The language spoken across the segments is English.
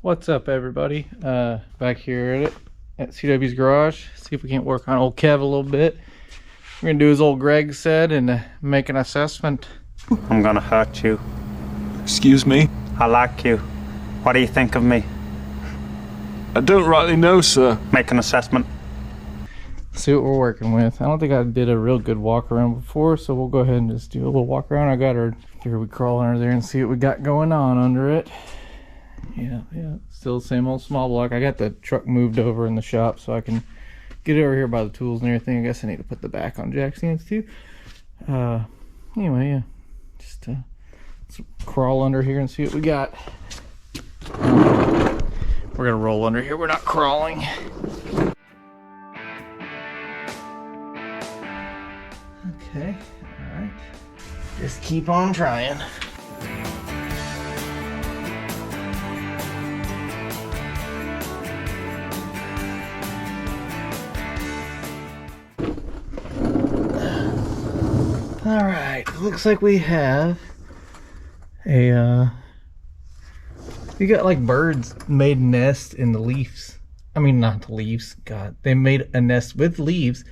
What's up, everybody? Back here at CW's garage. See if we can't work on old Kev a little bit. We're gonna do as old Greg said and make an assessment. I'm gonna hurt you. Excuse me? I like you. What do you think of me? I don't rightly know, sir. Make an assessment. See what we're working with. I don't think I did a real good walk around before, so we'll go ahead and just do a little walk around. I got her. Here we crawl under there and see what we got going on under it. Yeah, still the same old small block. I got the truck moved over in the shop so I can get it over here by the tools and everything. I guess I need to put the back on jack stands too. Anyway, yeah, just let's crawl under here and see what we got. We're gonna roll under here. We're not crawling. Okay, all right. Just keep on trying. All right, looks like we have a we got like birds made nests in the leaves. I mean, not the leaves, God, they made a nest with leaves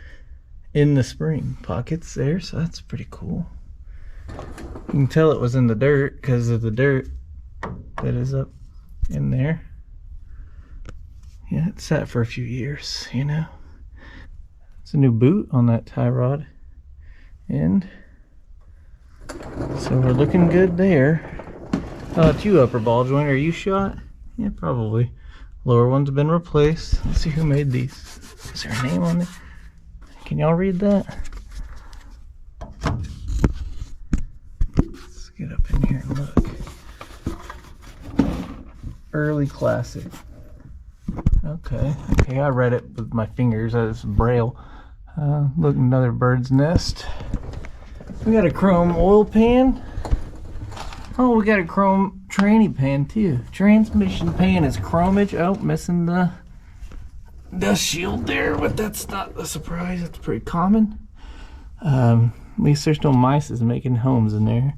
in the spring pockets there, so that's pretty cool. You can tell it was in the dirt because of the dirt that is up in there. Yeah, it sat for a few years, you know. It's a new boot on that tie rod end. So we're looking good there. It's you, upper ball joint. Are you shot? Yeah, probably. Lower one's been replaced. Let's see who made these. Is there a name on there? Can y'all read that? Let's get up in here and look. Early classic. Okay, I read it with my fingers as braille. Look, another bird's nest. We got a chrome oil pan. Oh, we got a chrome tranny pan too. Transmission pan is chromage. Oh, missing the dust shield there, but that's not a surprise. That's pretty common. At least there's no mice making homes in there,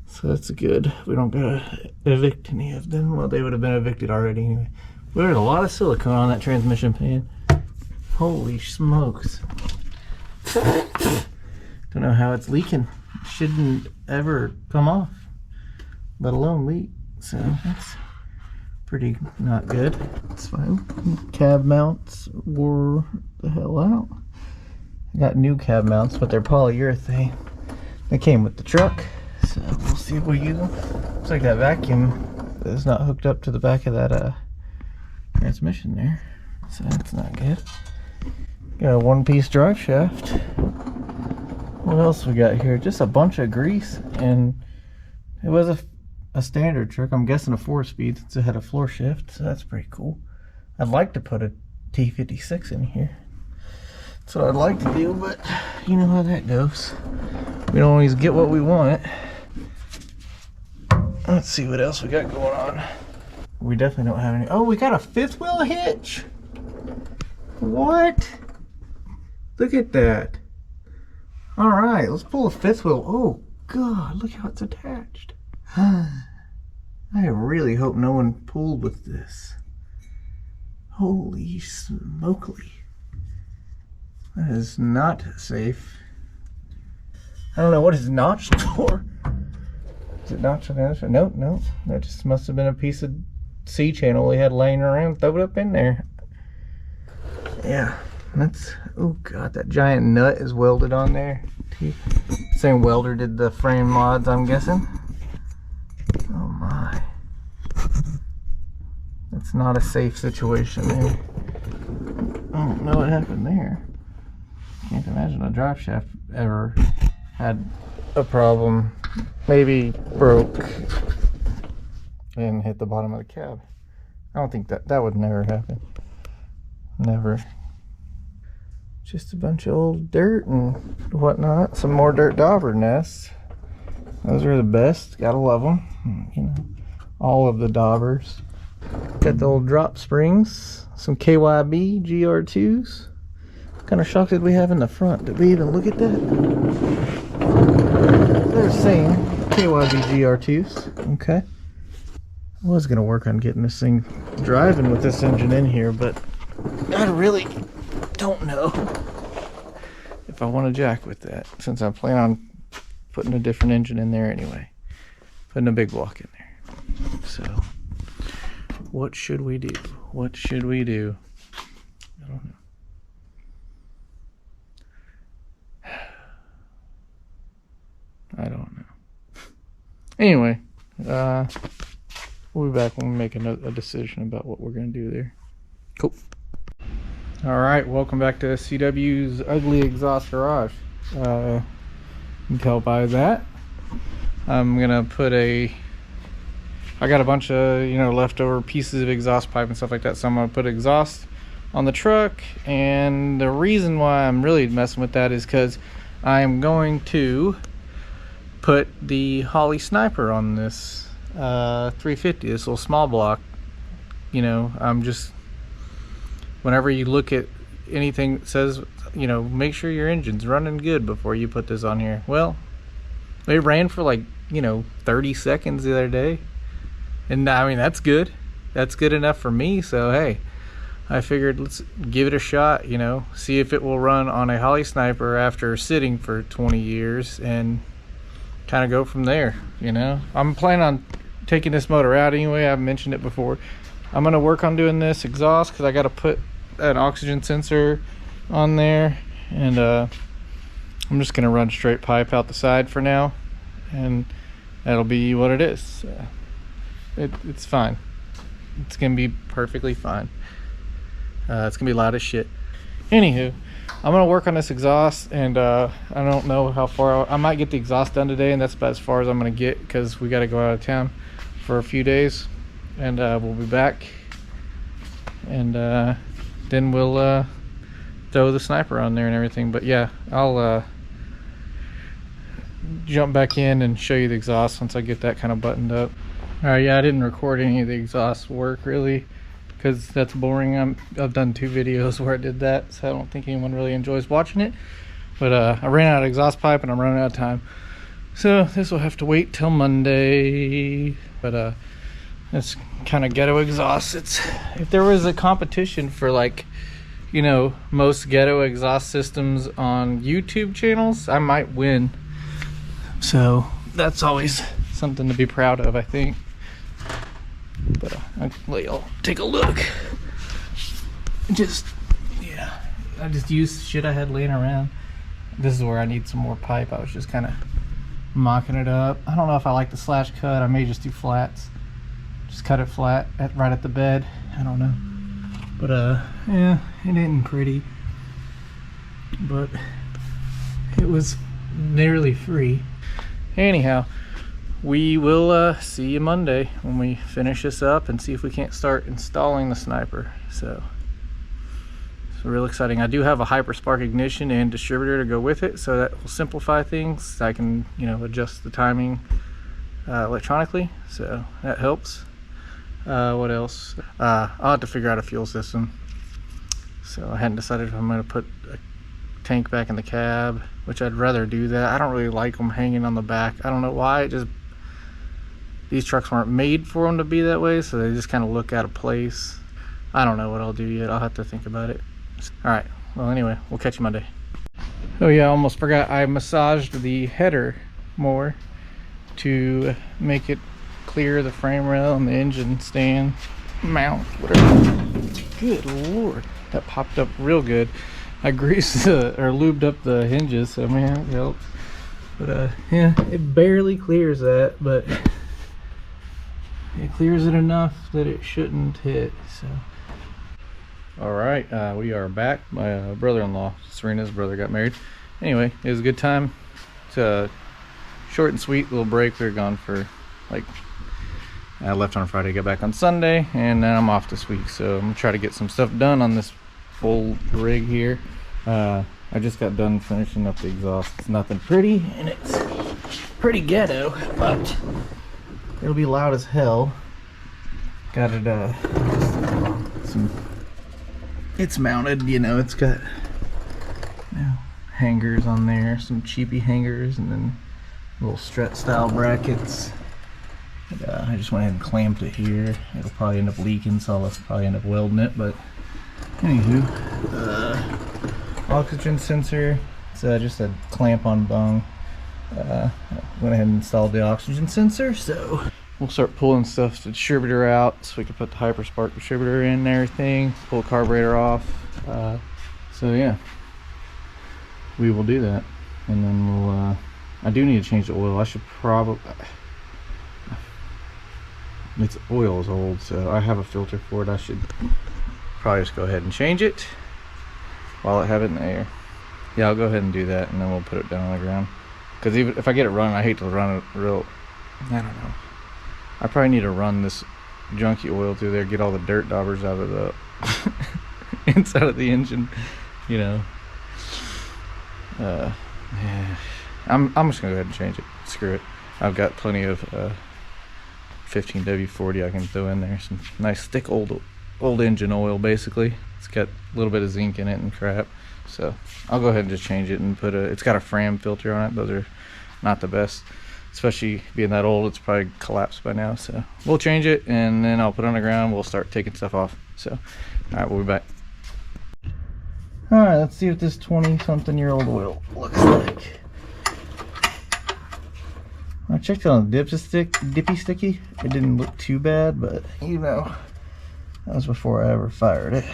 so that's good. We don't gotta evict any of them. Well, they would have been evicted already anyway. There's a lot of silicone on that transmission pan. Holy smokes. Don't know how it's leaking. It shouldn't ever come off, let alone leak. So that's pretty not good. It's fine. Cab mounts wore the hell out. I got new cab mounts, but they're polyurethane. They came with the truck, so we'll see if we use them. Looks like that vacuum is not hooked up to the back of that transmission there, so that's not good. Got a one-piece drive shaft. What else we got here? Just a bunch of grease, and it was a standard truck. I'm guessing a 4-speed since it had a floor shift, so that's pretty cool. I'd like to put a T56 in here. That's what I'd like to do, but you know how that goes. We don't always get what we want. Let's see what else we got going on. We definitely don't have any. Oh, we got a 5th wheel hitch. What? Look at that. All right, let's pull a 5th wheel. Oh God, look how it's attached. I really hope no one pulled with this. Holy smokely. That is not safe. I don't know what it's notched for. Is it notched on the other side? Nope, nope. That just must have been a piece of C-channel we had laying around. Throw it up in there. Yeah, that's, oh God, that giant nut is welded on there. Same welder did the frame mods, I'm guessing. Oh my. That's not a safe situation there. I don't know what happened there. Can't imagine a drive shaft ever had a problem. Maybe broke and hit the bottom of the cab. I don't think that would never happen. Never. Just a bunch of old dirt and whatnot. Some more dirt dauber nests. Those are the best. Gotta love them. You know, all of the daubers. Got the old drop springs. Some KYB GR2s. What kind of shock did we have in the front? Did we even look at that? They're the same KYB GR2s. Okay. I was gonna work on getting this thing driving with this engine in here, but I really don't know if I want to jack with that, since I plan on putting a different engine in there anyway. Putting a big block in there. So, what should we do? What should we do? I don't know. I don't know. Anyway, we'll be back when we make a decision about what we're going to do there. Cool. Alright, welcome back to CW's Ugly Exhaust Garage. You can tell by that. I'm going to put I got a bunch of, leftover pieces of exhaust pipe and stuff like that, so I'm going to put exhaust on the truck. And the reason why I'm really messing with that is because I am going to put the Holley Sniper on this 350, this little small block. I'm just, whenever you look at anything that says, make sure your engine's running good before you put this on here. Well, it ran for like 30 seconds the other day, and I mean, that's good. That's good enough for me. So hey, I figured let's give it a shot, see if it will run on a Holley Sniper after sitting for 20 years and kind of go from there. I'm planning on taking this motor out anyway. I've mentioned it before. I'm going to work on doing this exhaust because I got to put an oxygen sensor on there, and I'm just going to run straight pipe out the side for now, and that'll be what it is. It's fine. It's going to be perfectly fine. It's going to be loud as shit. Anywho, I'm going to work on this exhaust, and I don't know how far I might get the exhaust done today, and that's about as far as I'm going to get because we got to go out of town for a few days, and we'll be back, and then we'll throw the Sniper on there and everything. But yeah, I'll jump back in and show you the exhaust once I get that kind of buttoned up. Alright, yeah, I didn't record any of the exhaust work really because that's boring. I've done 2 videos where I did that, so I don't think anyone really enjoys watching it. But I ran out of exhaust pipe and I'm running out of time, so this will have to wait till Monday. But it's kind of ghetto exhaust. If there was a competition for like, most ghetto exhaust systems on YouTube channels, I might win. So that's always something to be proud of, I think. But I'll let y'all take a look. I just used shit I had laying around. This is where I need some more pipe. I was just kind of mocking it up. I don't know if I like the slash cut. I may just do flats. Just cut it flat right at the bed. I don't know. But yeah, it isn't pretty. But it was nearly free. Anyhow, we will see you Monday when we finish this up and see if we can't start installing the Sniper. So it's real exciting. I do have a Hyperspark ignition and distributor to go with it, so that will simplify things. I can, adjust the timing electronically, so that helps. What else? I'll have to figure out a fuel system. So I hadn't decided if I'm going to put a tank back in the cab, which I'd rather do that. I don't really like them hanging on the back. I don't know why. These trucks weren't made for them to be that way, so they just kind of look out of place. I don't know what I'll do yet. I'll have to think about it. Alright, well anyway, we'll catch you Monday. Oh yeah, I almost forgot. I massaged the header more to make it clear the frame rail and the engine stand mount, whatever. Good lord, that popped up real good. I greased or lubed up the hinges, so man, it helps. But yeah, it barely clears that, but it clears it enough that it shouldn't hit. So all right, we are back. My brother-in-law, Serena's brother, got married. Anyway, it was a good time. It's a short and sweet little break. We were gone for like, I left on Friday, got back on Sunday, and then I'm off this week. So I'm gonna try to get some stuff done on this full rig here. I just got done finishing up the exhaust. It's nothing pretty, and it's pretty ghetto, but it'll be loud as hell. Got it it's mounted, it's got hangers on there, some cheapy hangers, and then little strut style brackets. But, I just went ahead and clamped it here. It'll probably end up leaking, so I'll probably end up welding it. But anywho, oxygen sensor. It's just a clamp on bung. Went ahead and installed the oxygen sensor, so we'll start pulling stuff, the distributor out, so we can put the Hyperspark distributor in and everything, pull the carburetor off. So yeah, we will do that, and then we'll I do need to change the oil. I should probably, its oil is old, so I have a filter for it. I should probably just go ahead and change it while I have it in the air. Yeah, I'll go ahead and do that, and then we'll put it down on the ground. Because even if I get it running, I hate to run it real, I don't know. I probably need to run this Junky oil through there, get all the dirt daubers out of the inside of the engine, you know. Yeah. I'm just gonna go ahead and change it. Screw it. I've got plenty of 15W40 I can throw in there. Some nice thick old engine oil, basically. It's got a little bit of zinc in it and crap. So I'll go ahead and just change it and put it's got a Fram filter on it. Those are not the best, especially being that old. It's probably collapsed by now. So we'll change it, and then I'll put it on the ground. We'll start taking stuff off. So all right, we'll be back. All right, let's see what this 20-something-year-old oil looks like. I checked it on the dippy sticky. It didn't look too bad, but you know, that was before I ever fired it.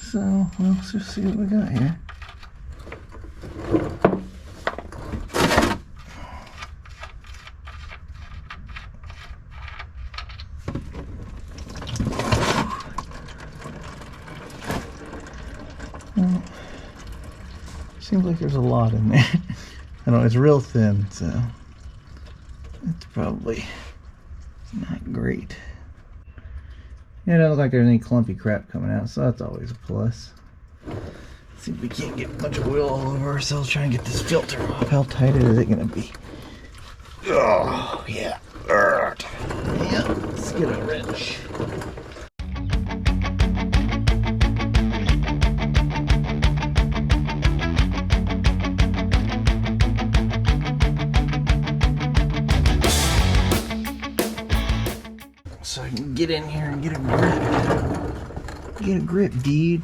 So let's just see what we got here. Well, seems like there's a lot in there. I don't know, it's real thin, so it's probably not great. Yeah, it doesn't look like there's any clumpy crap coming out, so that's always a plus. Let's see if we can't get a bunch of oil all over ourselves trying to get this filter off. How tight is it gonna be? Oh, yeah. Yeah, let's get a wrench. So I can get in here and get a grip. Get a grip, dude.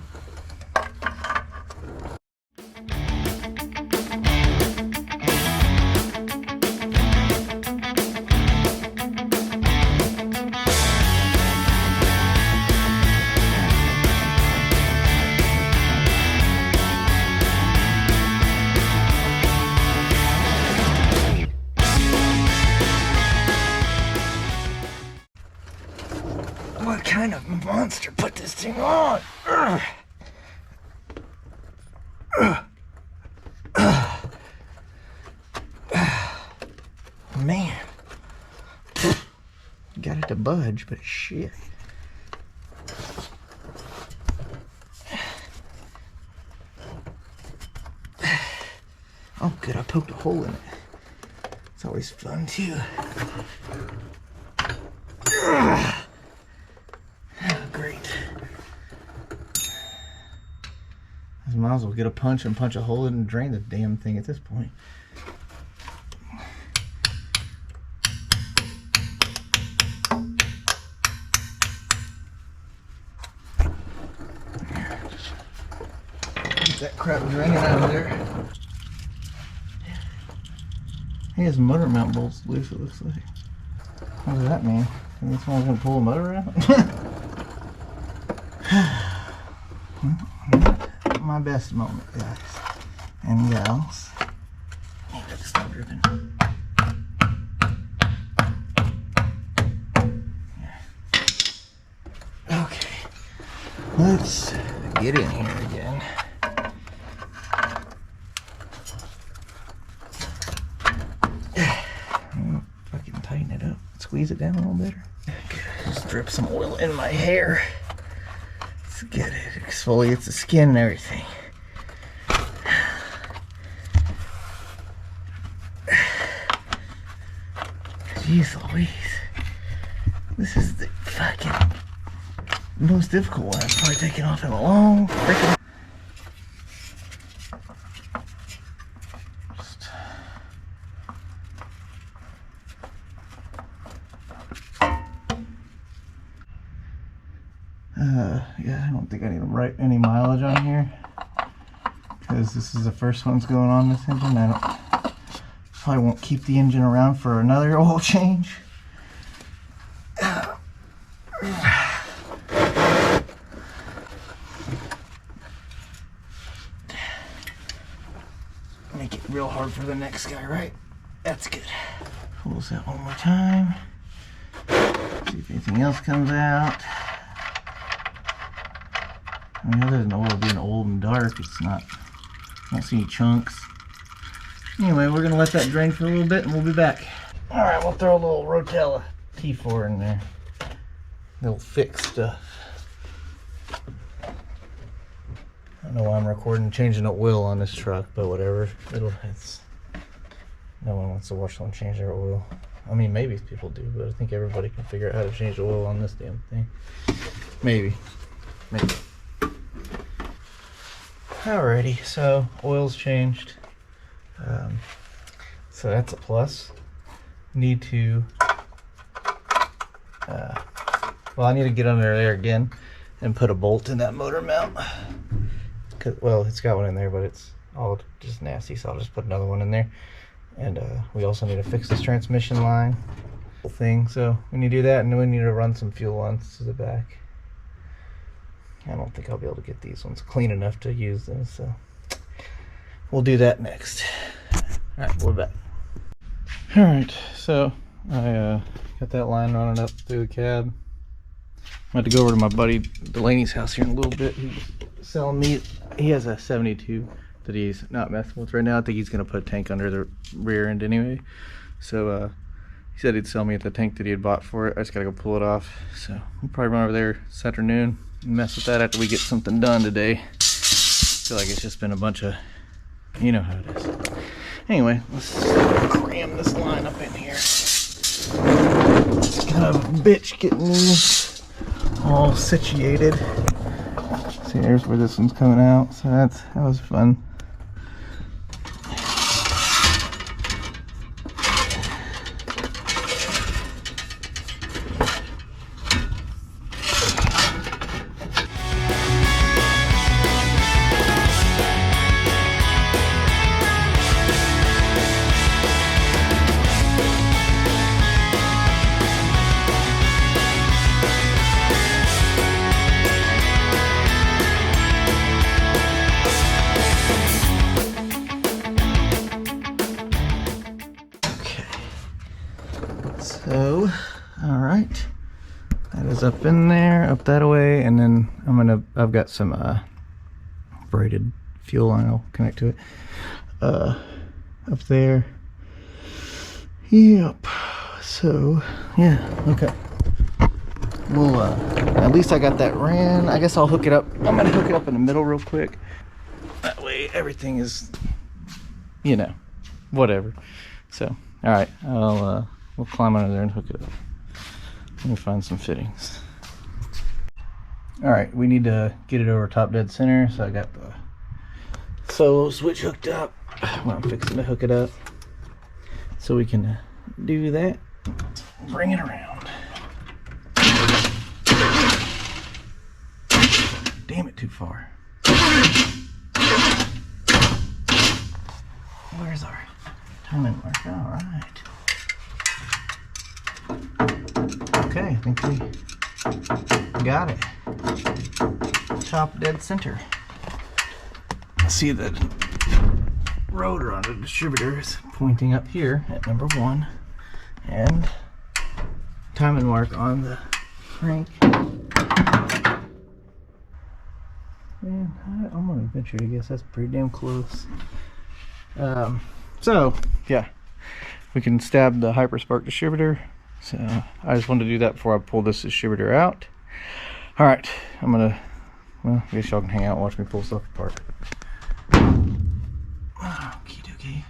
What kind of monster put this thing on? Man. Got it to budge, but shit. Oh, good, I poked a hole in it. It's always fun, too. Great. I might as well get a punch and punch a hole in and drain the damn thing at this point. Get that crap draining out of there. Hey, his motor mount bolt's loose, it looks like. What does that mean? Think this one's gonna pull the motor out? Not my best moment, guys and gals. Oh, that's still dripping. Okay, let's get in here again. Fucking tighten it up, squeeze it down a little better. Okay, let's drip some oil in my hair. Let's get it, exfoliates the skin and everything. Jeez Louise. This is the fucking most difficult one I've probably taken off in a long freaking. Yeah, I don't think I need to write any mileage on here because this is the first one's going on this engine. Probably won't keep the engine around for another oil change. Make it real hard for the next guy, right? That's good. Pulls that one more time. See if anything else comes out. I mean, other than oil being old and dark, it's not, I don't see any chunks. Anyway, we're gonna let that drain for a little bit and we'll be back. All right, we'll throw a little Rotella T4 in there. Little fix stuff. I don't know why I'm recording changing the oil on this truck, but whatever. No one wants to watch someone change their oil. I mean, maybe people do, but I think everybody can figure out how to change the oil on this damn thing. Maybe. Alrighty, so oil's changed. So that's a plus. Need to, well, I need to get under there again and put a bolt in that motor mount. Well, it's got one in there, but it's all just nasty, so I'll just put another one in there. And we also need to fix this transmission line thing. So we need to do that, and then we need to run some fuel lines to the back. I don't think I'll be able to get these ones clean enough to use them, so we'll do that next. Alright, we're back. Alright, so I got that line running up through the cab. I'm about to go over to my buddy Delaney's house here in a little bit. He's selling me, he has a 72 that he's not messing with right now. I think he's going to put a tank under the rear end anyway. So he said he'd sell me the tank that he had bought for it. I just got to go pull it off. So we'll probably run over there this afternoon and mess with that after we get something done today. I feel like it's just been a bunch of, you know how it is. Anyway, let's cram this line up in here. It's kind of a bitch getting these all situated. See, there's where this one's coming out. So that was fun. So, alright, that is up in there, up that way, and then I've got some braided fuel line I'll connect to it, up there. Yep, so, yeah, okay. Well, at least I got that ran. I guess I'll hook it up. I'm gonna hook it up in the middle real quick. That way everything is, you know, whatever. So, alright, we'll climb under there and hook it up. Let me find some fittings. Alright, we need to get it over top dead center, so I got the solo switch hooked up. Well, I'm fixing to hook it up so we can do that. Bring it around. Damn it, too far. Where's our timing marker? Alright. Okay, I think we got it. Top dead center. See the rotor on the distributor is pointing up here at number 1, and timing mark on the crank. Man, I'm gonna venture to guess that's pretty damn close. So yeah, we can stab the Hyperspark distributor. So I just wanted to do that before I pull this distributor out. All right, well, I guess y'all can hang out and watch me pull stuff apart. Okie dokie.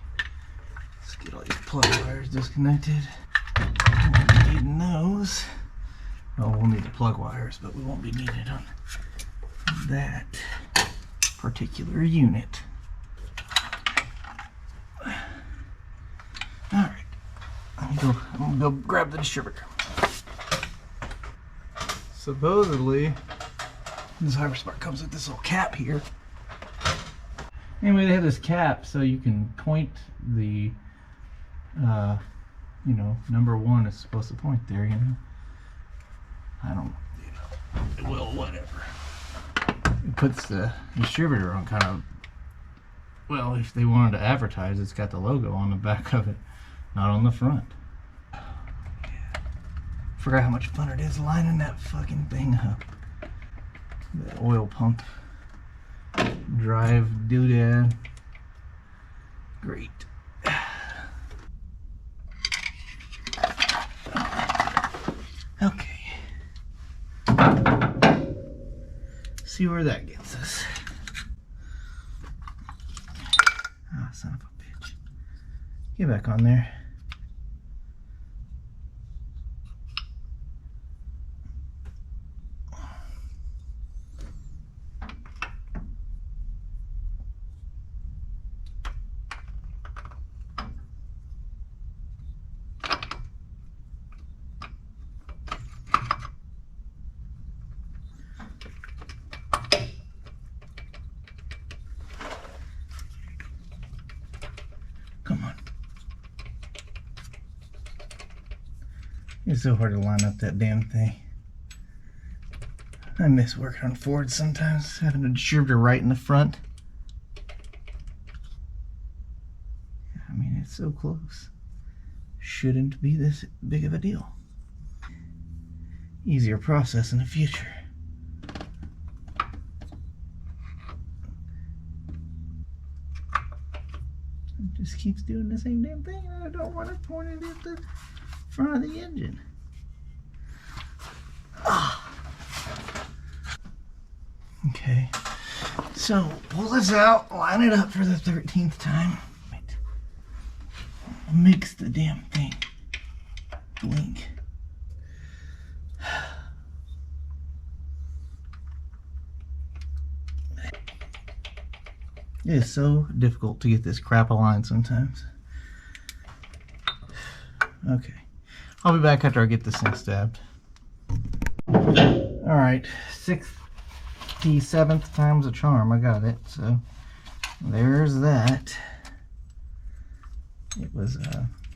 Let's get all these plug wires disconnected. Won't be needing those. Well, we'll need the plug wires, but we won't be needing on that particular unit. All right. I'm gonna go grab the distributor. Supposedly, This Hyperspark comes with this little cap here. Anyway, they have this cap so you can point the, you know, number 1 is supposed to point there, you know. I don't, you know, well, whatever. It puts the distributor on kind of, well, if they wanted to advertise, it's got the logo on the back of it, not on the front. Forgot how much fun it is lining that fucking thing up. The oil pump. Drive doodad. Great. Okay. See where that gets us. Ah, son of a bitch. Get back on there. Come on. It's so hard to line up that damn thing. I miss working on Ford sometimes, having a distributor right in the front. I mean, it's so close. Shouldn't be this big of a deal. Easier process in the future. Just keeps doing the same damn thing. I don't want to point it at the front of the engine. Ah. Okay, so pull this out, line it up for the 13th time. Wait. Makes the damn thing blink. It is so difficult to get this crap aligned sometimes. Okay. I'll be back after I get this thing stabbed. Alright, 67th time's a charm. I got it. So there's that. It was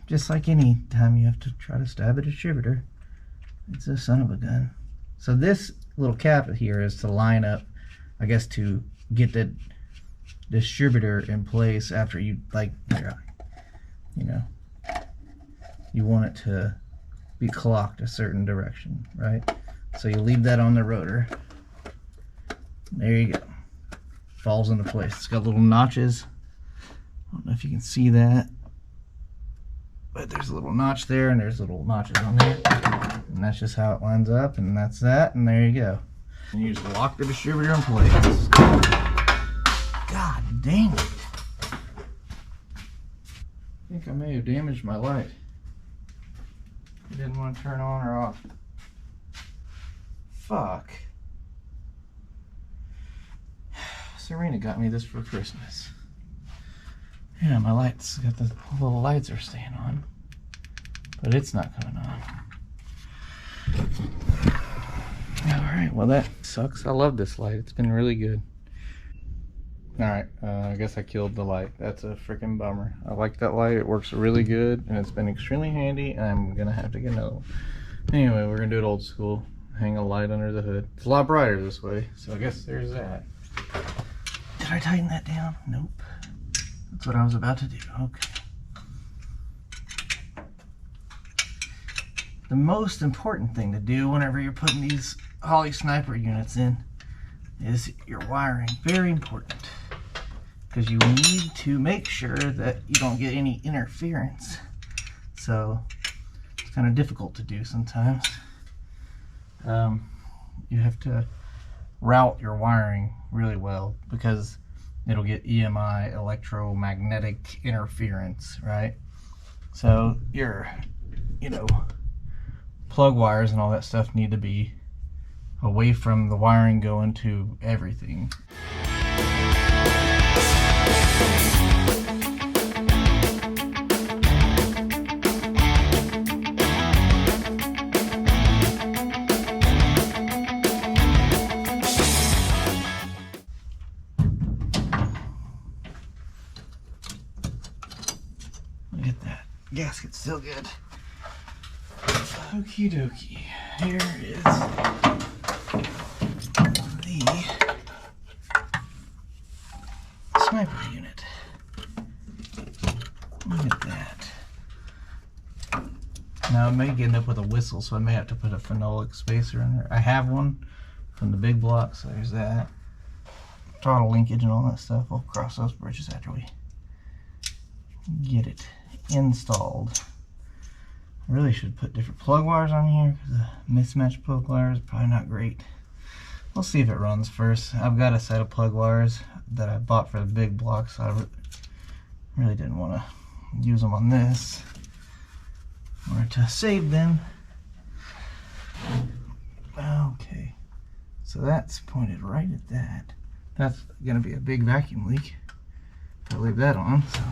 just like any time you have to try to stab a distributor. It's a son of a gun. So this little cap here is to line up, I guess, to get the distributor in place after you, like, you know, you want it to be clocked a certain direction, right? So you leave that on the rotor. There you go. Falls into place. It's got little notches. I don't know if you can see that, but there's a little notch there and there's little notches on there, and that's just how it lines up, and that's that, and there you go. And you just lock the distributor in place. God dang it. I think I may have damaged my light. I didn't want to turn on or off. Fuck. Serena got me this for Christmas. Yeah, my lights, got the little lights are staying on, but it's not coming on. Alright, well that sucks. I love this light. It's been really good. Alright, I guess I killed the light. That's a freaking bummer. I like that light. It works really good, and it's been extremely handy, and I'm going to have to get another one. Anyway, we're going to do it old school. Hang a light under the hood. It's a lot brighter this way, so I guess there's that. Did I tighten that down? Nope. That's what I was about to do. Okay. The most important thing to do whenever you're putting these Holley Sniper units in is your wiring. Very important, because you need to make sure that you don't get any interference. So it's kind of difficult to do sometimes. You have to route your wiring really well, because it'll get EMI, electromagnetic interference, right? So your, you know, plug wires and all that stuff need to be away from the wiring going to everything. Gasket's still good. Okie dokie. Here is the sniper unit. Look at that. Now I may end up with a whistle, so I may have to put a phenolic spacer in there. I have one from the big block, so there's that. Throttle linkage and all that stuff. We'll cross those bridges after we get it installed. I really should put different plug wires on here because the mismatched plug wires are probably not great. We'll see if it runs first. I've got a set of plug wires that I bought for the big block, so I really didn't want to use them on this or to save them. Okay, so that's pointed right at that. That's gonna be a big vacuum leak if I leave that on, so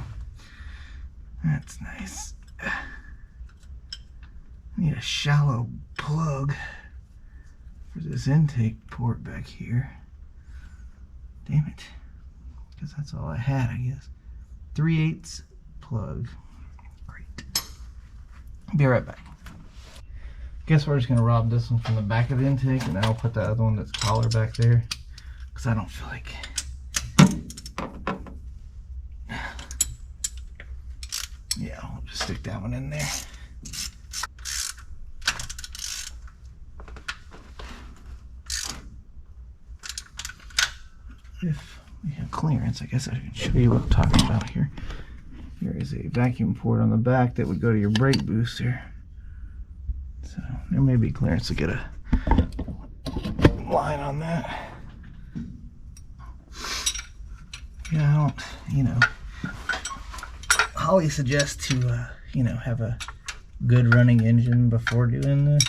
that's nice. I need a shallow plug for this intake port back here. Damn it, because that's all I had, I guess. 3/8 plug. Great. Be right back. Guess we're just gonna rob this one from the back of the intake, and then I'll put the other one that's taller back there, because I don't feel like. Yeah, I'll just stick that one in there. If we have clearance, I guess I can show you what I'm talking about here. Here is a vacuum port on the back that would go to your brake booster. So there may be clearance to get a line on that. Yeah, I don't, Holley suggests to, have a good running engine before doing this.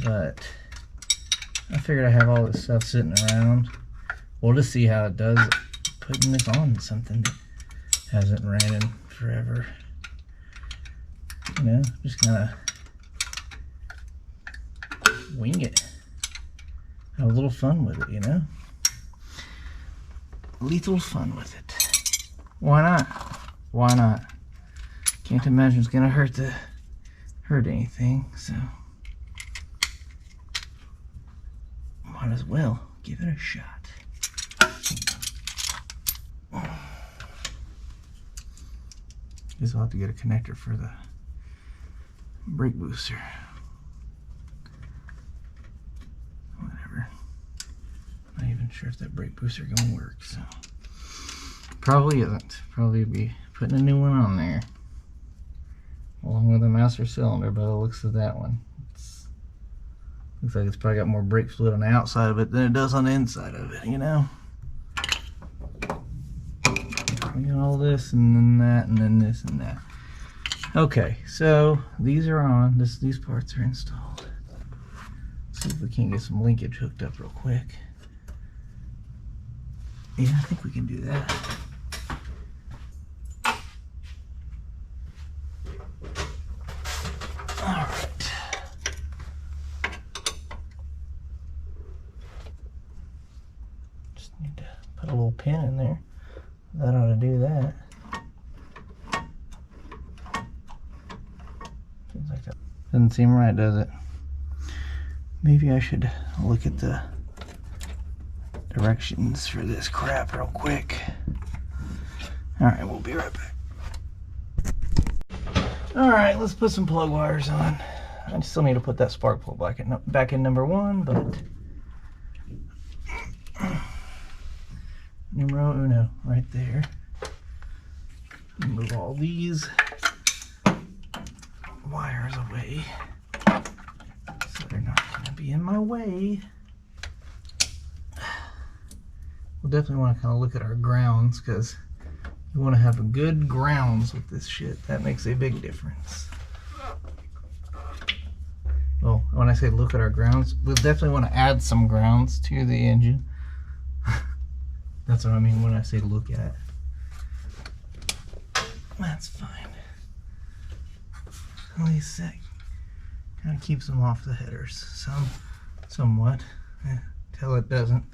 But I figured I have all this stuff sitting around. We'll just see how it does putting this on something that hasn't ran in forever. Just kind of wing it. Have a little fun with it, Lethal fun with it. Why not? Why not? Can't imagine it's gonna hurt anything, so might as well give it a shot. Guess I'll have to get a connector for the brake booster. Whatever. Not even sure if that brake booster gonna work, so probably isn't. Probably be putting a new one on there along with a master cylinder, by the looks of that one. Looks like it's probably got more brake fluid on the outside of it than it does on the inside of it, We got all this and then that and then this and that. Okay, so these are on. These parts are installed. Let's see if we can't get some linkage hooked up real quick. Yeah, I think we can do that. All right. Just need to put a little pin in there. That ought to do that. Seems like that doesn't seem right, does it? Maybe I should look at the directions for this crap real quick. Alright, we'll be right back. Alright, let's put some plug wires on. I still need to put that spark plug back in number 1, but numero uno, right there. Move all these wires away so they're not going to be in my way. We'll definitely want to kind of look at our grounds, because you want to have a good grounds with this shit. That makes a big difference. Well, when I say look at our grounds, we'll definitely want to add some grounds to the engine. That's what I mean when I say look at. That's fine. At least that kind of keeps them off the headers somewhat, till it doesn't.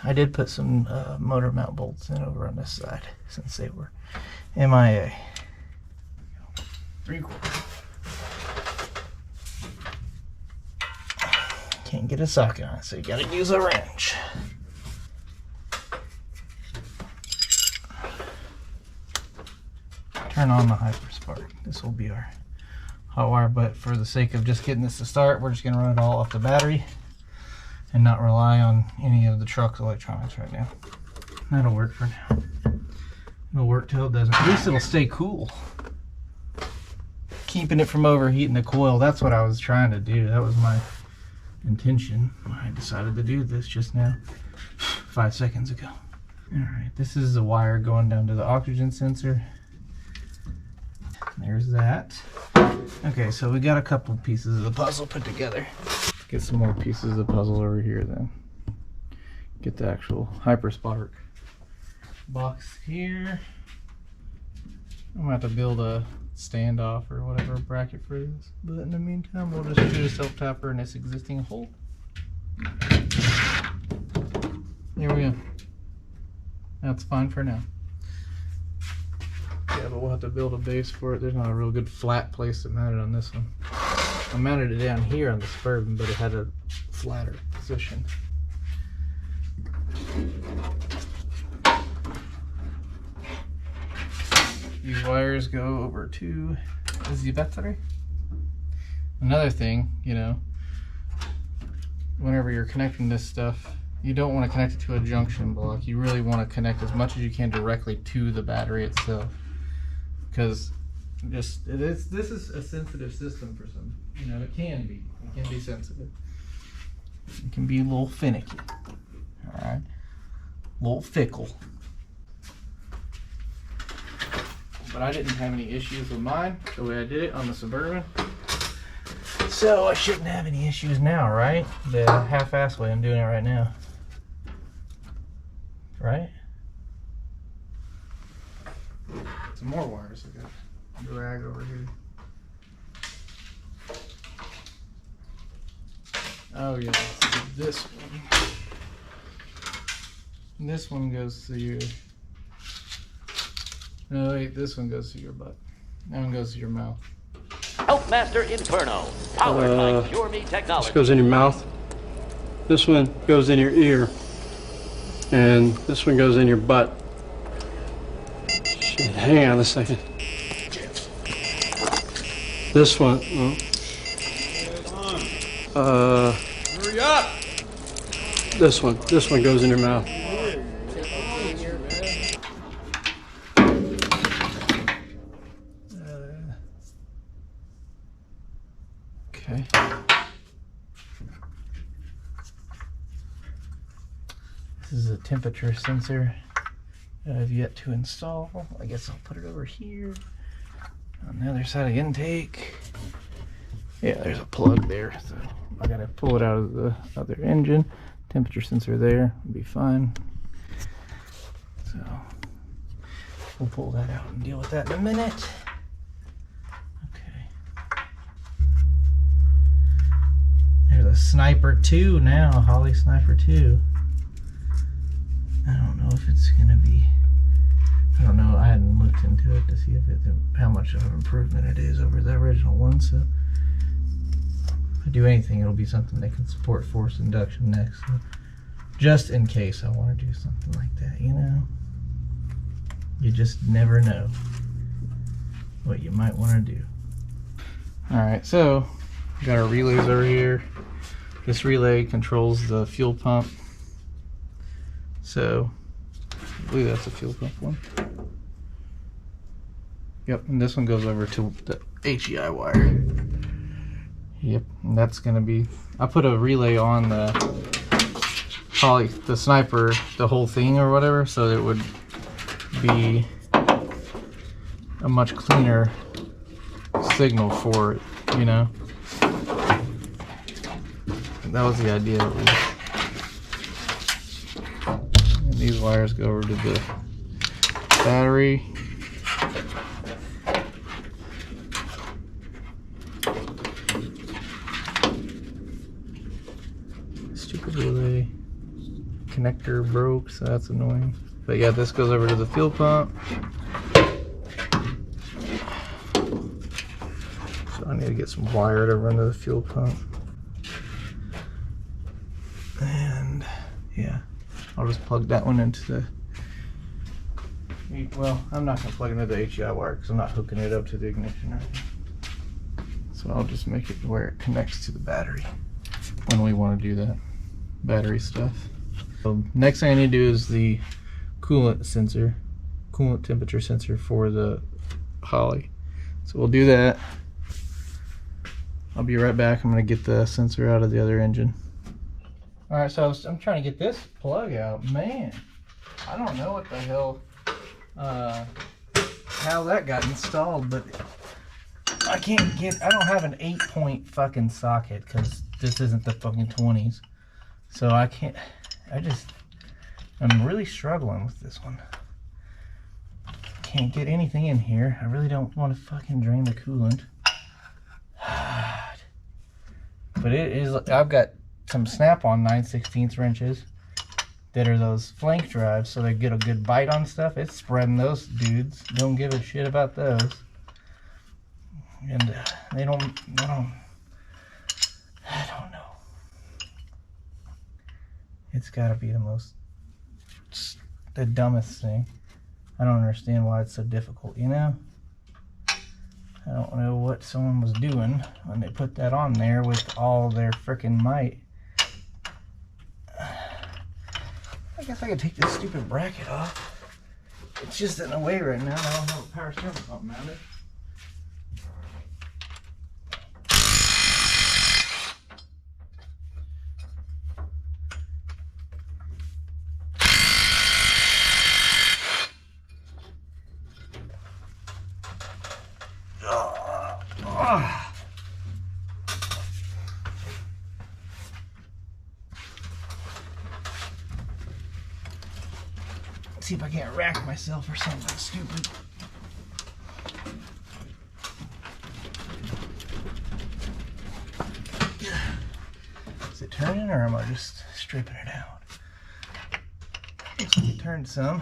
I did put some motor mount bolts in over on this side since they were MIA. 3/4. Can't get a socket on it, so you gotta use a wrench. Turn on the Hyperspark. This will be our hot wire, but for the sake of just getting this to start, we're just gonna run it all off the battery and not rely on any of the truck's electronics right now. That'll work for now. It'll work till it doesn't. At least it'll stay cool. Keeping it from overheating the coil, that's what I was trying to do. That was my intention when I decided to do this just now, 5 seconds ago. Alright, this is the wire going down to the oxygen sensor. There's that. Okay, so we got a couple pieces of the puzzle put together. Get some more pieces of the puzzle over here then. Get the actual Hyperspark box here. I'm gonna have to build a standoff or whatever bracket for this, but in the meantime we'll just shoot a self-tapper in this existing hole. There we go. That's fine for now. Yeah, but we'll have to build a base for it. There's not a real good flat place to mount it on this one. I mounted it down here on the Suburban, but it had a flatter position. These wires go over to the battery. Another thing, you know, whenever you're connecting this stuff, you don't want to connect it to a junction block. You really want to connect as much as you can directly to the battery itself, because this is a sensitive system for some. You know, it can be sensitive. It can be a little finicky. All right, a little fickle. But I didn't have any issues with mine the way I did it on the Suburban, so I shouldn't have any issues now, right? The half-ass way I'm doing it right now, right? Some more wires I got drag over here. Oh yeah, this one. This one goes to your. No wait, this one goes to your butt. That one goes to your mouth. Helpmaster Inferno, powered by Pure Me Technology. This goes in your mouth. This one goes in your ear. And this one goes in your butt. Shit, hang on a second. This one, Hurry up! this one goes in your mouth. Okay. This is a temperature sensor that I've yet to install. I guess I'll put it over here on the other side of the intake. Yeah, there's a plug there, so I gotta pull it out of the other engine. Temperature sensor there, will be fine. So we'll pull that out and deal with that in a minute. There's a Sniper 2 now, a Holley Sniper 2. I don't know if it's gonna be, I don't know, I hadn't looked into it to see if how much of an improvement it is over the original one, so if I do anything, it'll be something that can support forced induction next, so just in case I want to do something like that, you know? You just never know what you might want to do. Alright, so got our relays over here. This relay controls the fuel pump. So, I believe that's a fuel pump one. Yep, and this one goes over to the HEI wire. Yep, and that's gonna be, I put a relay on the Sniper, the whole thing or whatever, so it would be a much cleaner signal for it, you know? That was the idea at least. And these wires go over to the battery. Stupid relay. connector broke, so that's annoying. But yeah, this goes over to the fuel pump. So I need to get some wire to run to the fuel pump. And yeah, I'll just plug that one into the, well, I'm not gonna plug it into the HEI wire because I'm not hooking it up to the ignition right now. So I'll just make it where it connects to the battery when we want to do that battery stuff. So next thing I need to do is the coolant sensor, coolant temperature sensor for the Holley. So we'll do that. I'll be right back. I'm gonna get the sensor out of the other engine. All right, so I'm trying to get this plug out. Man, I don't know what the hell, how that got installed, but I can't get, I don't have an 8-point fucking socket because this isn't the fucking 20s. So I can't, I'm really struggling with this one. Can't get anything in here. I really don't want to fucking drain the coolant. But it is, I've got some snap-on 9/16 wrenches that are those flank drives, so they get a good bite on stuff. It's spreading those dudes. Don't give a shit about those. And I don't know. It's gotta be the dumbest thing. I don't understand why it's so difficult, you know? I don't know what someone was doing when they put that on there with all their frickin' might. I guess I could take this stupid bracket off. It's just in the way right now. I don't have a power steering pump mounted. See if I can't rack myself or something stupid. Is it turning or am I just stripping it out? Looks like it turned some.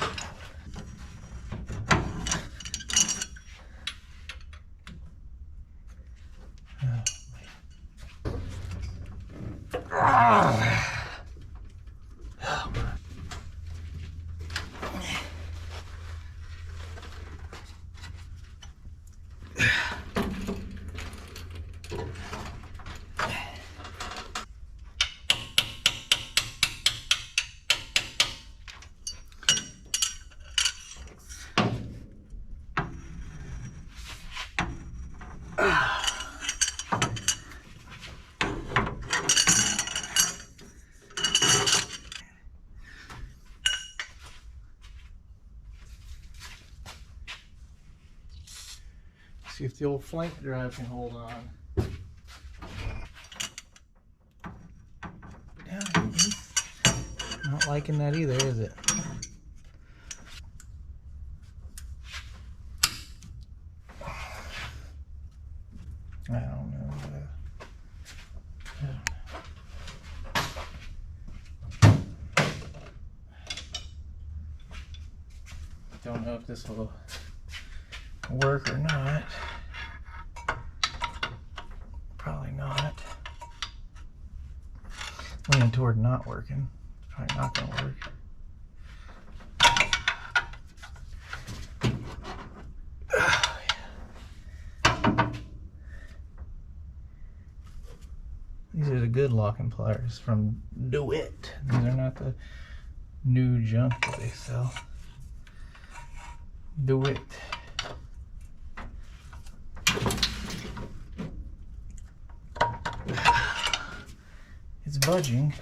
See if the old flank drive can hold on. Yeah, not liking that either, is it? I don't know. Don't know if this will work or not. Probably not. Leaning toward not working. Probably not gonna work. These are the good locking pliers from DeWitt. These are not the new junk that they sell. DeWitt. It's budging.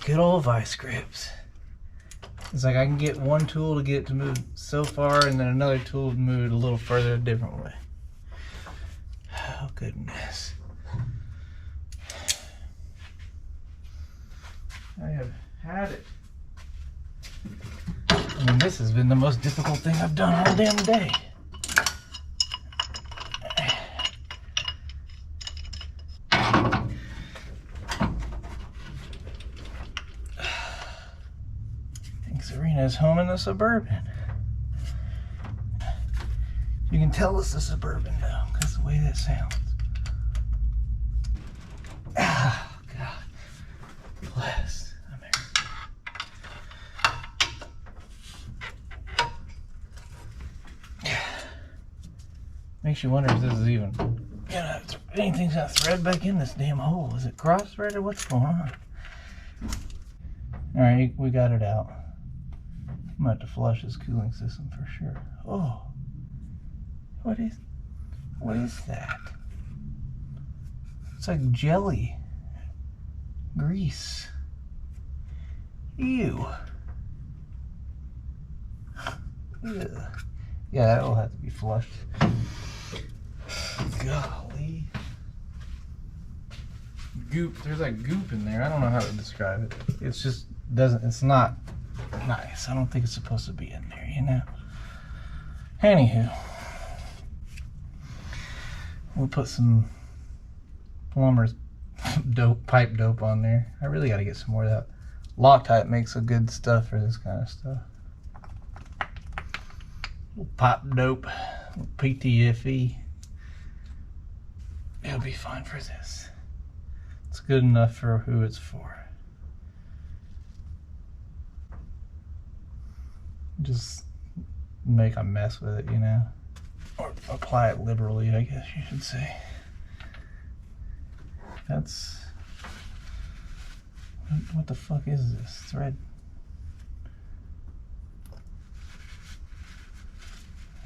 Good old vice grips. It's like I can get one tool to get it to move so far and then another tool to move it a little further a different way. Oh goodness. I have had it. I mean, this has been the most difficult thing I've done all damn day. is home in the Suburban. You can tell it's the Suburban though, because the way that sounds. Oh, God. Bless America. Makes you wonder if this is even anything's gonna thread back in this damn hole. Is it cross thread or what's going on? Alright, we got it out. I'm gonna have to flush this cooling system for sure. Oh, what is that? It's like jelly grease. Ew. Ugh. Yeah, that'll have to be flushed. Golly. Goop. There's like goop in there. I don't know how to describe it. It's just it's not nice. I don't think it's supposed to be in there, you know? Anywho. We'll put some plumber's pipe dope on there. I really got to get some more of that. Loctite makes a good stuff for this kind of stuff. Pipe dope, PTFE. It'll be fine for this. It's good enough for who it's for. Just make a mess with it, you know? Or apply it liberally, I guess you should say. That's... What the fuck is this thread?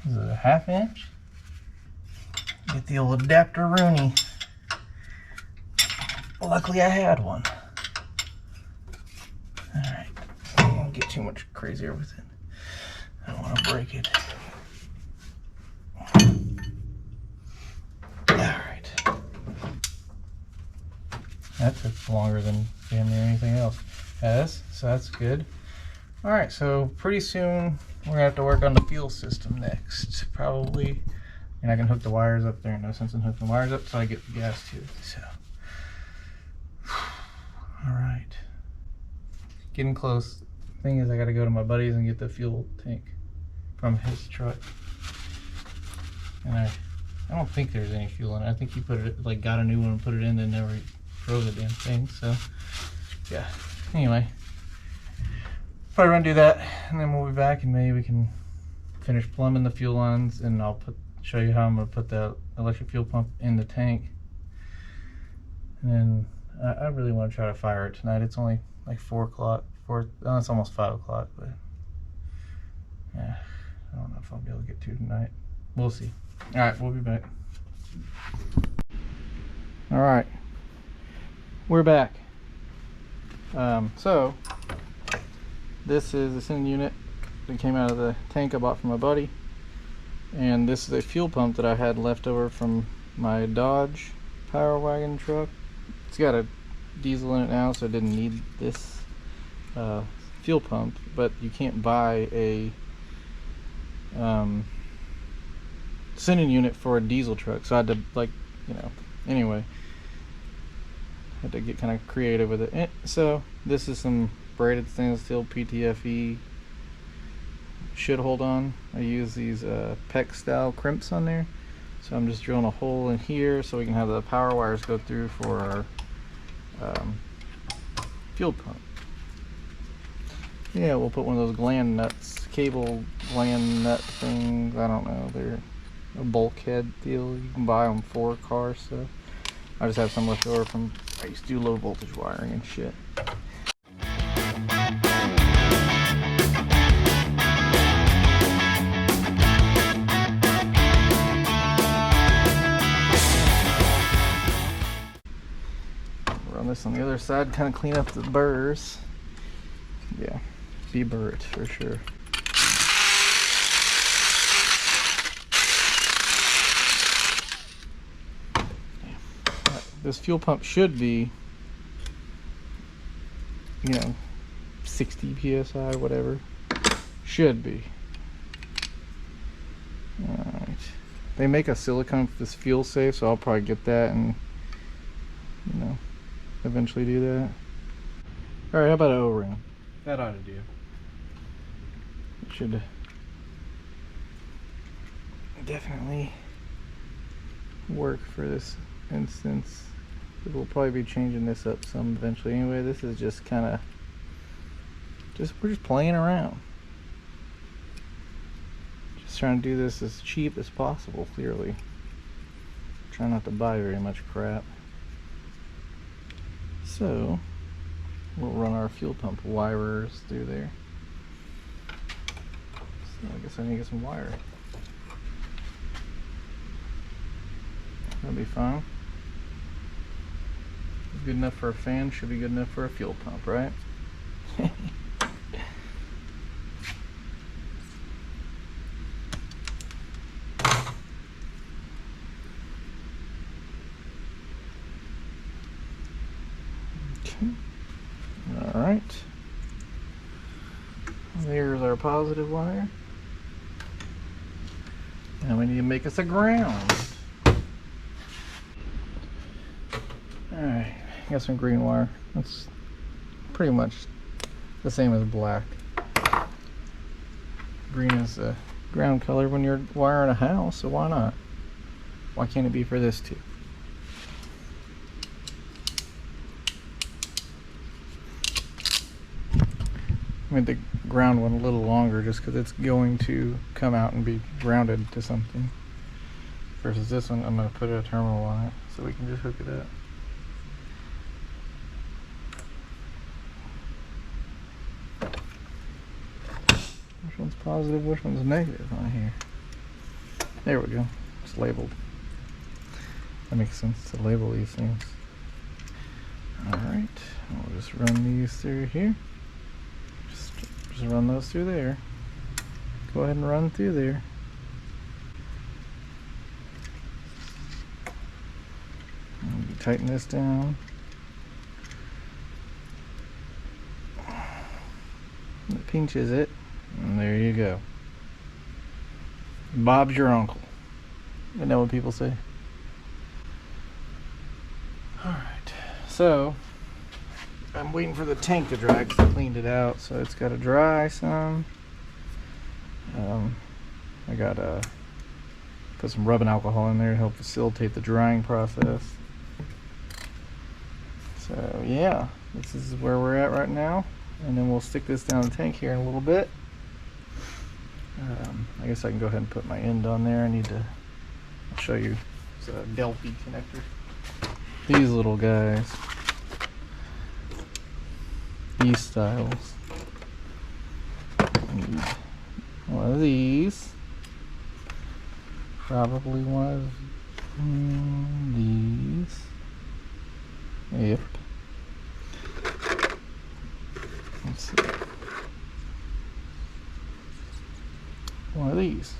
Is it a 1/2 inch? Get the old adapter Rooney. Luckily I had one. Alright. I don't want to get too much crazier with it. I don't want to break it. Alright. That took longer than damn near anything else has, so that's good. Alright, so pretty soon we're gonna have to work on the fuel system next. Probably. And I can hook the wires up there. No sense in hooking the wires up so I get the gas to it. So, alright. Getting close. Thing is, I gotta go to my buddy's and get the fuel tank from his truck. And I don't think there's any fuel in it. I think he put it, like, got a new one and put it in and never drove the damn thing. So, yeah. Anyway. Probably gonna do that, and then we'll be back, and maybe we can finish plumbing the fuel lines, and I'll show you how I'm gonna put the electric fuel pump in the tank. And then I really want to try to fire it tonight. It's only like 4 o'clock. It's almost 5 o'clock, but yeah, I don't know if I'll be able to get to tonight. We'll see. All right, we'll be back. All right, we're back. So this is the sending unit that came out of the tank I bought from my buddy, and this is a fuel pump that I had left over from my Dodge Power Wagon truck. It's got a diesel in it now, so I didn't need this fuel pump, but you can't buy a sending unit for a diesel truck, so I had to, like, you know, anyway, had to get kind of creative with it. So this is some braided stainless steel PTFE should hold on. I use these PEX style crimps on there, so I'm just drilling a hole in here so we can have the power wires go through for our fuel pump. Yeah, we'll put one of those gland nuts, cable gland nut things. I don't know, they're a bulkhead deal. You can buy them for car stuff. I just have some left over from, I used to do low voltage wiring and shit. Run this on the other side, kind of clean up the burrs. Yeah, be burnt for sure. This fuel pump should be, you know, 60 psi, whatever. Should be. Alright. They make a silicone for this fuel safe, so I'll probably get that and, you know, eventually do that. Alright, how about an O-ring? That ought to do. should definitely work for this instance. We'll probably be changing this up some eventually. Anyway, this is just kind of we're just playing around. Just trying to do this as cheap as possible, clearly. Try not to buy very much crap. So we'll run our fuel pump wires through there. So I guess I need to get some wire. That'll be fine. Good enough for a fan, should be good enough for a fuel pump, right? Alright, there's our positive wire. Now we need to make us a ground. Alright, got some green wire. That's pretty much the same as black. Green is the ground color when you're wiring a house, so why not? Why can't it be for this too? I made the ground one a little longer just because it's going to come out and be grounded to something. Versus this one, I'm going to put a terminal on it so we can just hook it up. Which one's positive, which one's negative on here? There we go. It's labeled. That makes sense to label these things. Alright, we'll just run these through here. Just run those through there. Go ahead and run through there. And tighten this down. It pinches it, and there you go. Bob's your uncle. Isn't that what people say? Alright, so I'm waiting for the tank to dry because I cleaned it out, so it's got to dry some. I got to put some rubbing alcohol in there to help facilitate the drying process. So yeah, this is where we're at right now, and then we'll stick this down the tank here in a little bit. I guess I can go ahead and put my end on there. I need to show you. It's a Delphi connector. These little guys. These styles. I need one of these. Probably one of these. Yep. Let's see. One of these.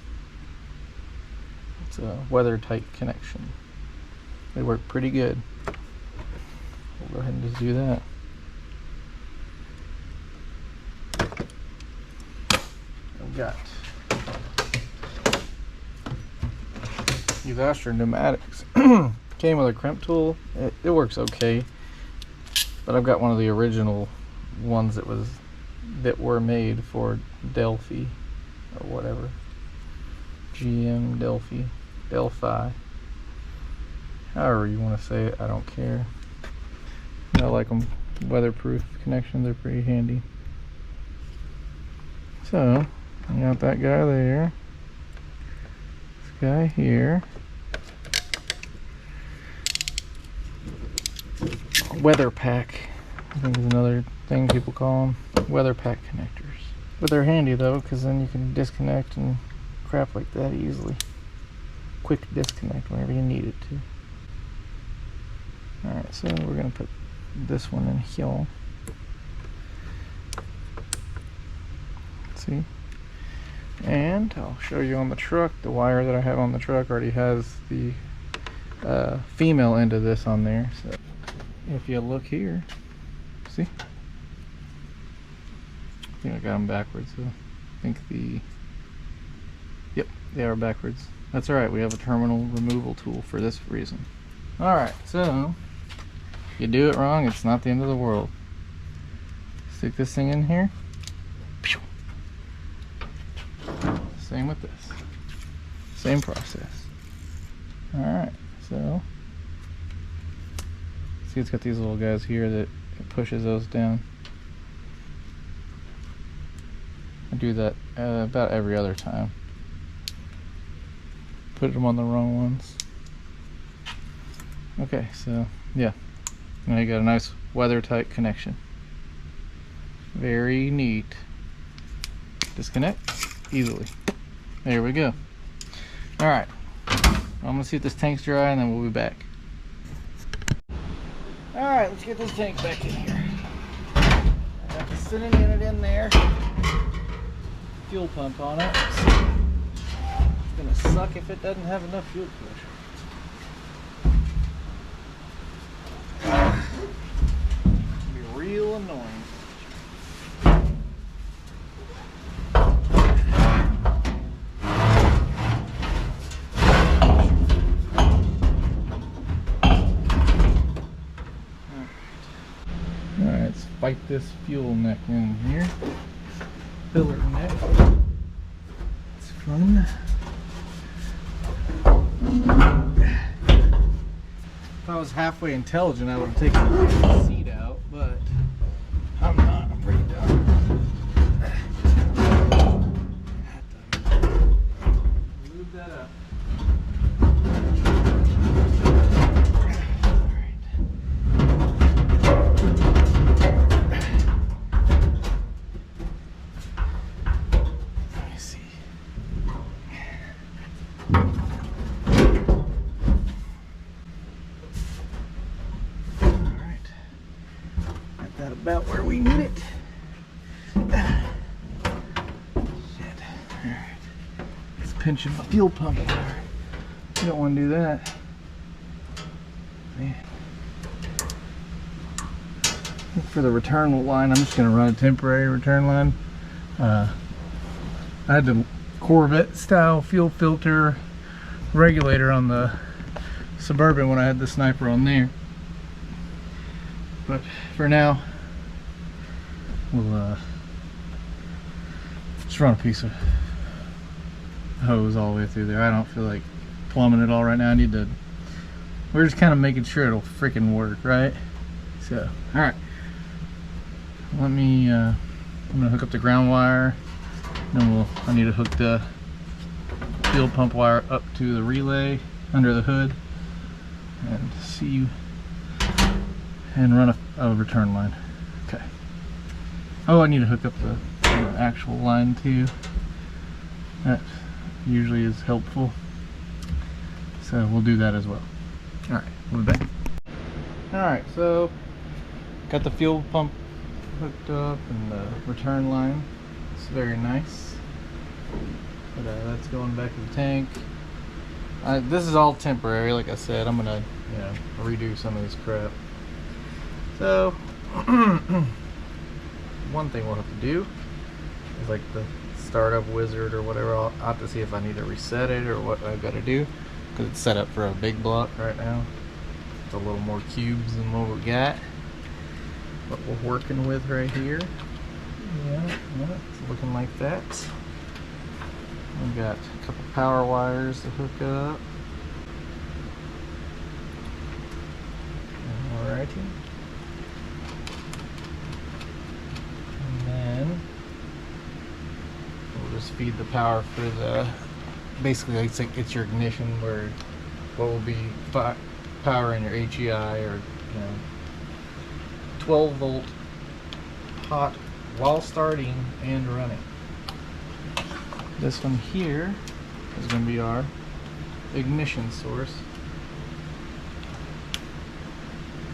It's a weather tight connection. They work pretty good. We'll go ahead and just do that. I've got these Astra pneumatics. Came with a crimp tool. It works okay, but I've got one of the original ones that were made for Delphi or whatever. GM Delphi. However you want to say it, I don't care. I like them weatherproof connections, they're pretty handy. So, I got that guy there. This guy here. Weather pack, I think is another thing people call them. Weather pack connectors. But they're handy though, because then you can disconnect and crap like that easily. Quick disconnect whenever you need it to. Alright, so we're going to put this one in here. See? And I'll show you on the truck. The wire that I have on the truck already has the female end of this on there. So if you look here, see? I think I got them backwards. So I think yep, they are backwards. That's alright, we have a terminal removal tool for this reason. Alright, so if you do it wrong, it's not the end of the world. Stick this thing in here. Same with this. Same process. Alright, so see, it's got these little guys here that it pushes those down. I do that about every other time. Put them on the wrong ones. Okay, so yeah, now you got a nice weather-tight connection. Very neat. Disconnect easily. There we go. All right, I'm gonna see if this tank's dry, and then we'll be back. All right, let's get this tank back in here. I got the sitting unit in there. Fuel pump on it. It's gonna suck if it doesn't have enough fuel pressure. It'll be real annoying. Alright, let's fight this fuel neck in here. Filler neck. It's fun. If I was halfway intelligent, I would have taken the seat out, but I'm not. I'm pretty dumb. Move that up. Let me see. About where we need it. Shit. Alright. It's pinching my fuel pump there. You don't want to do that. For the return line, I'm just going to run a temporary return line. I had the Corvette style fuel filter regulator on the Suburban when I had the Sniper on there. But for now, we'll just run a piece of hose all the way through there. I don't feel like plumbing it all right now. We're just kind of making sure it'll freaking work, right? So, alright. Let me, I'm going to hook up the ground wire. Then I need to hook the fuel pump wire up to the relay under the hood. And see, and run a return line. Okay. Oh, I need to hook up the actual line too. That usually is helpful. So we'll do that as well. Alright, we'll be back. Alright, so got the fuel pump hooked up and the return line. It's very nice. But that's going back to the tank. This is all temporary, like I said. I'm gonna, redo some of this crap. So one thing we'll have to do is like the startup wizard or whatever. I'll have to see if I need to reset it or what I've got to do, because it's set up for a big block right now. It's a little more cubes than what we got. What we're working with right here. Yeah, it's looking like that. We've got a couple power wires to hook up. Alrighty. And then we'll just feed the power for the, basically it's your ignition, where what will be power in your HEI, or 12 volt hot while starting and running. This one here is going to be our ignition source.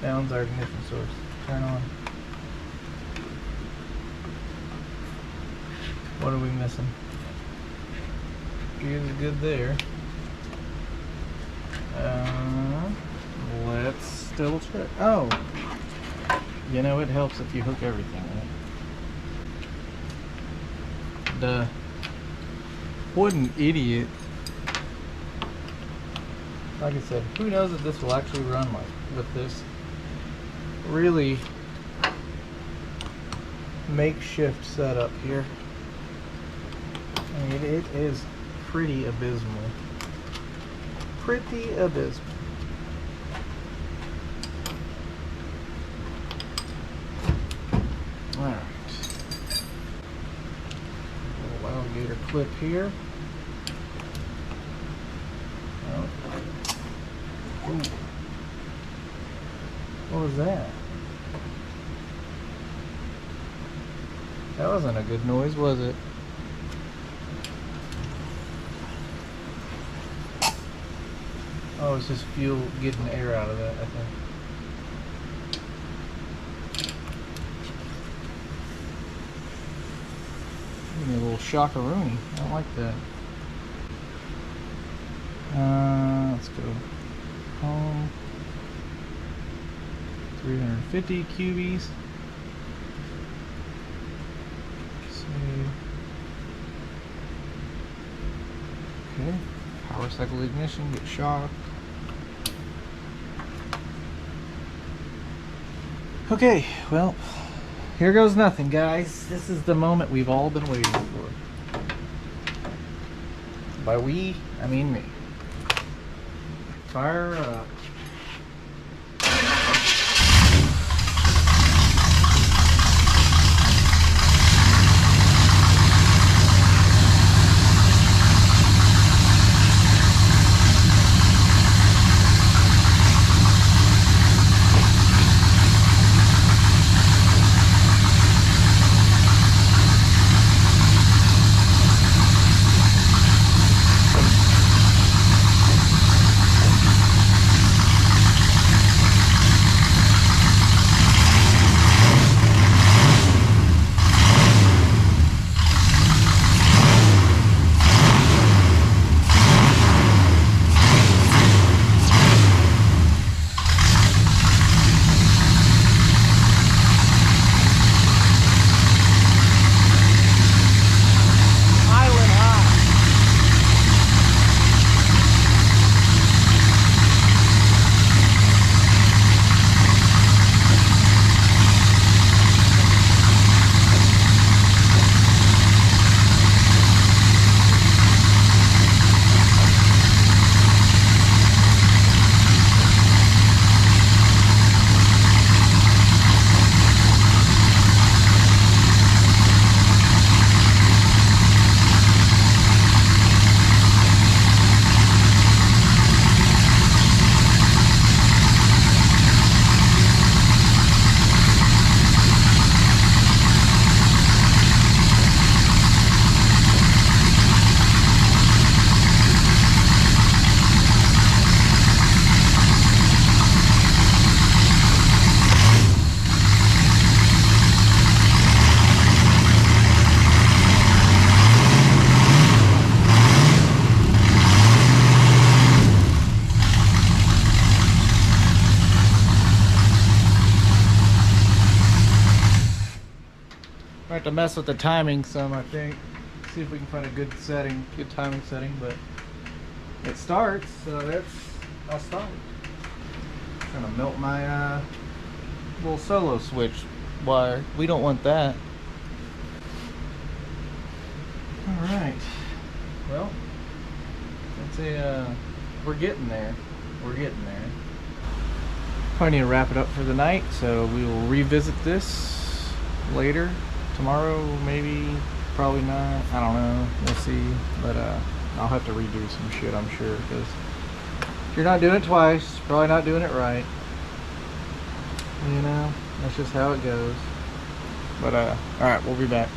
Down's our ignition source. Turn on. What are we missing? Fuse is good there. Let's still try. Oh, it helps if you hook everything, right? Duh. What an idiot. Like I said, who knows if this will actually run like with this really makeshift setup here. And mean, it is pretty abysmal. Pretty abysmal. Alright. Little alligator clip here. Oh. Ooh. What was that? That wasn't a good noise, was it? Oh, it's just fuel getting air out of that, I think. Give me a little shockaroonie. I don't like that. Let's go home. 350 cubies. Save. Okay. Power cycle ignition, get shocked. Okay, well, here goes nothing, guys. This is the moment we've all been waiting for. By we, I mean me. Fire up. I have to mess with the timing some, I think. See if we can find a good setting, good timing setting, but it starts, so I'll start. I'm gonna melt my little solo switch wire. We don't want that. Alright. Well, let's say we're getting there. We're getting there. Probably need to wrap it up for the night, so we will revisit this later. Tomorrow, maybe, probably not. I don't know. We'll see. But I'll have to redo some shit, I'm sure, because if you're not doing it twice, you're probably not doing it right. You know, that's just how it goes. But alright, we'll be back.